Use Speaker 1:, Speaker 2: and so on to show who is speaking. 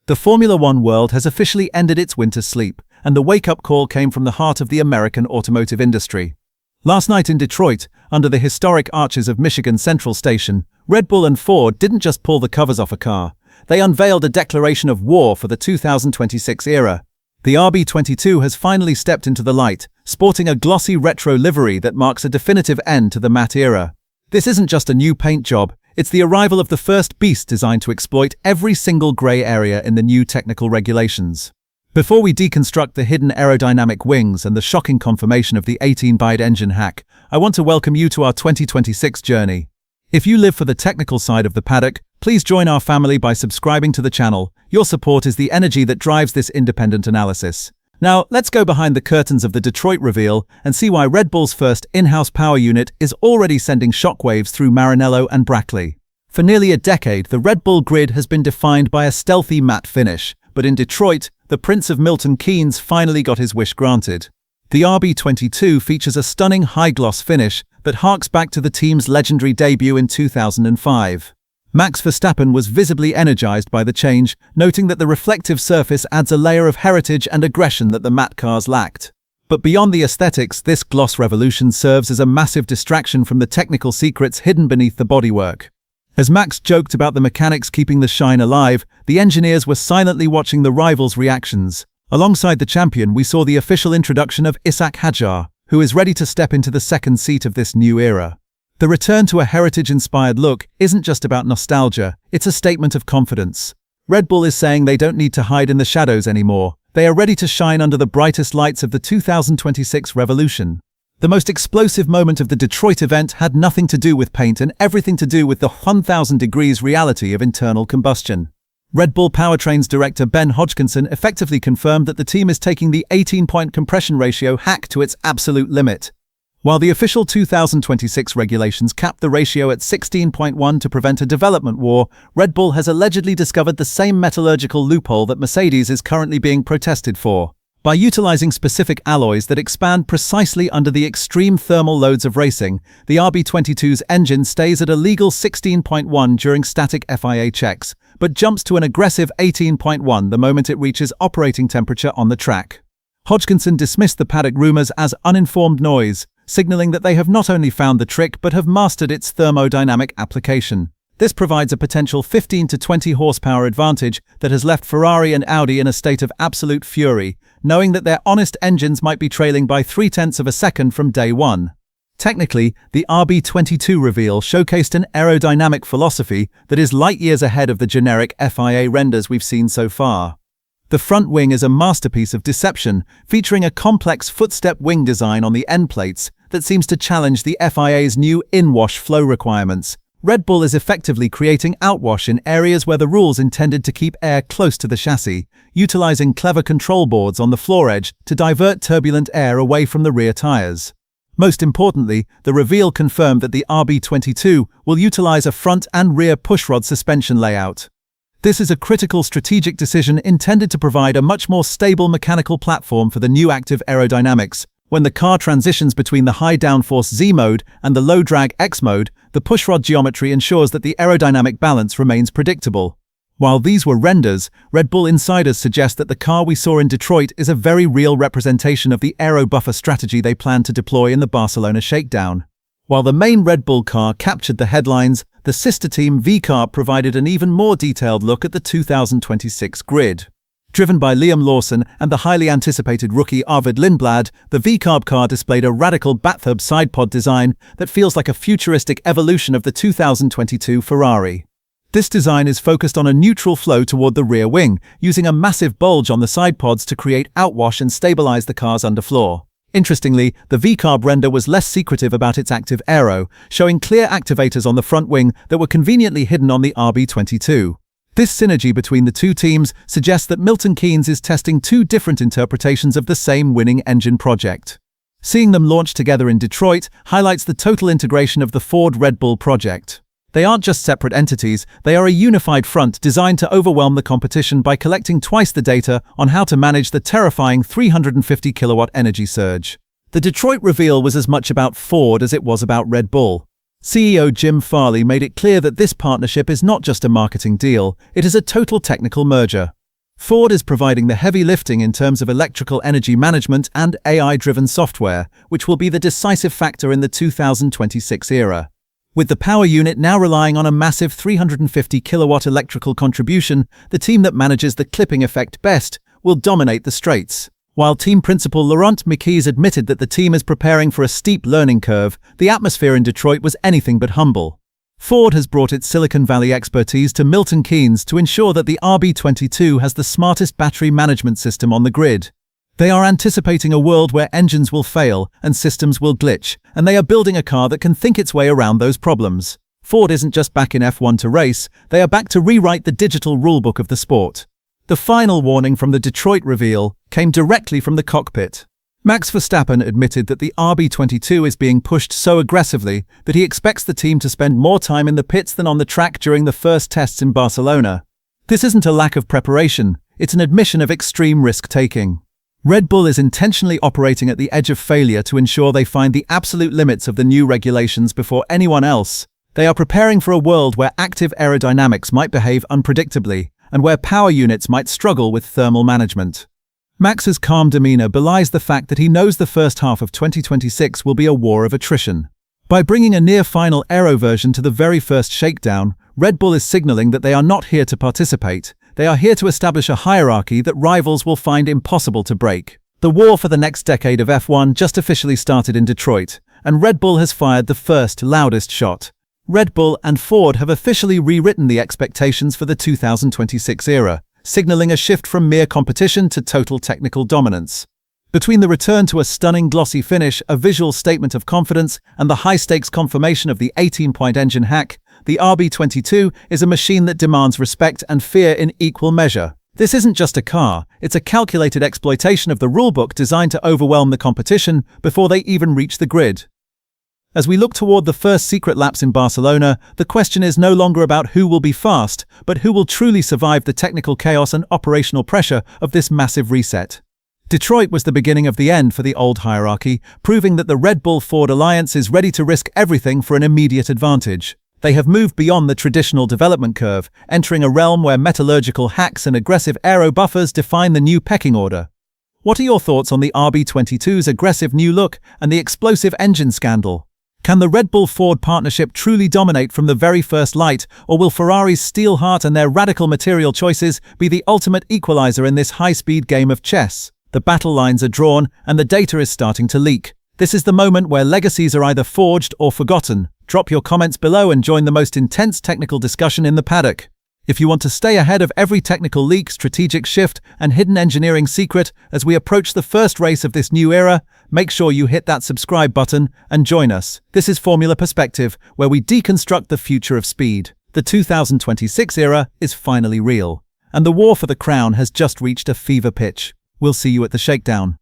Speaker 1: The Formula One world has officially ended its winter sleep, and the wake-up call came from the heart of the American automotive industry. Last night in Detroit, under the historic arches of Michigan Central Station, Red Bull and Ford didn't just pull the covers off a car. They unveiled a declaration of war for the 2026 era. The RB22 has finally stepped into the light, sporting a glossy retro livery that marks a definitive end to the matte era. This isn't just a new paint job, it's the arrival of the first beast designed to exploit every single grey area in the new technical regulations. Before we deconstruct the hidden aerodynamic wings and the shocking confirmation of the 18-byte engine hack, I want to welcome you to our 2026 journey. If you live for the technical side of the paddock, please join our family by subscribing to the channel. Your support is the energy that drives this independent analysis. Now, let's go behind the curtains of the Detroit reveal and see why Red Bull's first in-house power unit is already sending shockwaves through Maranello and Brackley. For nearly a decade, the Red Bull grid has been defined by a stealthy matte finish, but in Detroit, the Prince of Milton Keynes finally got his wish granted. The RB22 features a stunning high-gloss finish that harks back to the team's legendary debut in 2005. Max Verstappen was visibly energized by the change, noting that the reflective surface adds a layer of heritage and aggression that the matte cars lacked. But beyond the aesthetics, this gloss revolution serves as a massive distraction from the technical secrets hidden beneath the bodywork. As Max joked about the mechanics keeping the shine alive, the engineers were silently watching the rivals' reactions. Alongside the champion, we saw the official introduction of Ishaq Hadjar, who is ready to step into the second seat of this new era. The return to a heritage-inspired look isn't just about nostalgia, it's a statement of confidence. Red Bull is saying they don't need to hide in the shadows anymore. They are ready to shine under the brightest lights of the 2026 revolution. The most explosive moment of the Detroit event had nothing to do with paint and everything to do with the 1000 degrees reality of internal combustion. Red Bull Powertrains director Ben Hodgkinson effectively confirmed that the team is taking the 18-point compression ratio hack to its absolute limit. While the official 2026 regulations cap the ratio at 16.1 to prevent a development war, Red Bull has allegedly discovered the same metallurgical loophole that Mercedes is currently being protested for. By utilizing specific alloys that expand precisely under the extreme thermal loads of racing, the RB22's engine stays at a legal 16.1 during static FIA checks, but jumps to an aggressive 18.1 the moment it reaches operating temperature on the track. Hodgkinson dismissed the paddock rumors as uninformed noise, signaling that they have not only found the trick but have mastered its thermodynamic application. This provides a potential 15 to 20 horsepower advantage that has left Ferrari and Audi in a state of absolute fury, knowing that their honest engines might be trailing by 0.3 of a second from day one. Technically, the RB22 reveal showcased an aerodynamic philosophy that is light years ahead of the generic FIA renders we've seen so far. The front wing is a masterpiece of deception, featuring a complex footstep wing design on the end plates that seems to challenge the FIA's new in-wash flow requirements. Red Bull is effectively creating outwash in areas where the rules intended to keep air close to the chassis, utilizing clever control boards on the floor edge to divert turbulent air away from the rear tires. Most importantly, the reveal confirmed that the RB22 will utilize a front and rear pushrod suspension layout. This is a critical strategic decision intended to provide a much more stable mechanical platform for the new active aerodynamics. When the car transitions between the high downforce Z mode and the low drag X mode, the pushrod geometry ensures that the aerodynamic balance remains predictable. While these were renders, Red Bull insiders suggest that the car we saw in Detroit is a very real representation of the Aero-Buffer strategy they plan to deploy in the Barcelona shakedown. While the main Red Bull car captured the headlines, the sister team V-carb provided an even more detailed look at the 2026 grid. Driven by Liam Lawson and the highly anticipated rookie Arvid Lindblad, the VCARB car displayed a radical bathtub sidepod design that feels like a futuristic evolution of the 2022 Ferrari. This design is focused on a neutral flow toward the rear wing, using a massive bulge on the sidepods to create outwash and stabilize the car's underfloor. Interestingly, the VCARB render was less secretive about its active aero, showing clear activators on the front wing that were conveniently hidden on the RB22. This synergy between the two teams suggests that Milton Keynes is testing two different interpretations of the same winning engine project. Seeing them launch together in Detroit highlights the total integration of the Ford-Red Bull project. They aren't just separate entities, they are a unified front designed to overwhelm the competition by collecting twice the data on how to manage the terrifying 350 kilowatt energy surge. The Detroit reveal was as much about Ford as it was about Red Bull. CEO Jim Farley made it clear that this partnership is not just a marketing deal, it is a total technical merger. Ford is providing the heavy lifting in terms of electrical energy management and AI-driven software, which will be the decisive factor in the 2026 era. With the power unit now relying on a massive 350 kilowatt electrical contribution, the team that manages the clipping effect best will dominate the straights. While team principal Laurent Mekies admitted that the team is preparing for a steep learning curve, the atmosphere in Detroit was anything but humble. Ford has brought its Silicon Valley expertise to Milton Keynes to ensure that the RB22 has the smartest battery management system on the grid. They are anticipating a world where engines will fail and systems will glitch, and they are building a car that can think its way around those problems. Ford isn't just back in F1 to race, they are back to rewrite the digital rulebook of the sport. The final warning from the Detroit reveal came directly from the cockpit. Max Verstappen admitted that the RB22 is being pushed so aggressively that he expects the team to spend more time in the pits than on the track during the first tests in Barcelona. This isn't a lack of preparation, it's an admission of extreme risk-taking. Red Bull is intentionally operating at the edge of failure to ensure they find the absolute limits of the new regulations before anyone else. They are preparing for a world where active aerodynamics might behave unpredictably, and where power units might struggle with thermal management. Max's calm demeanor belies the fact that he knows the first half of 2026 will be a war of attrition. By bringing a near-final aero version to the very first shakedown, Red Bull is signaling that they are not here to participate. They are here to establish a hierarchy that rivals will find impossible to break. The war for the next decade of F1 just officially started in Detroit, and Red Bull has fired the first, loudest shot. Red Bull and Ford have officially rewritten the expectations for the 2026 era, signaling a shift from mere competition to total technical dominance. Between the return to a stunning glossy finish, a visual statement of confidence, and the high-stakes confirmation of the 18-point engine hack, the RB22 is a machine that demands respect and fear in equal measure. This isn't just a car, it's a calculated exploitation of the rulebook designed to overwhelm the competition before they even reach the grid. As we look toward the first secret laps in Barcelona, the question is no longer about who will be fast, but who will truly survive the technical chaos and operational pressure of this massive reset. Detroit was the beginning of the end for the old hierarchy, proving that the Red Bull-Ford alliance is ready to risk everything for an immediate advantage. They have moved beyond the traditional development curve, entering a realm where metallurgical hacks and aggressive aero buffers define the new pecking order. What are your thoughts on the RB22's aggressive new look and the explosive engine scandal? Can the Red Bull-Ford partnership truly dominate from the very first light, or will Ferrari's steel heart and their radical material choices be the ultimate equalizer in this high-speed game of chess? The battle lines are drawn, and the data is starting to leak. This is the moment where legacies are either forged or forgotten. Drop your comments below and join the most intense technical discussion in the paddock. If you want to stay ahead of every technical leak, strategic shift, and hidden engineering secret as we approach the first race of this new era, make sure you hit that subscribe button and join us. This is Formula Perspective, where we deconstruct the future of speed. The 2026 era is finally real, and the war for the crown has just reached a fever pitch. We'll see you at the shakedown.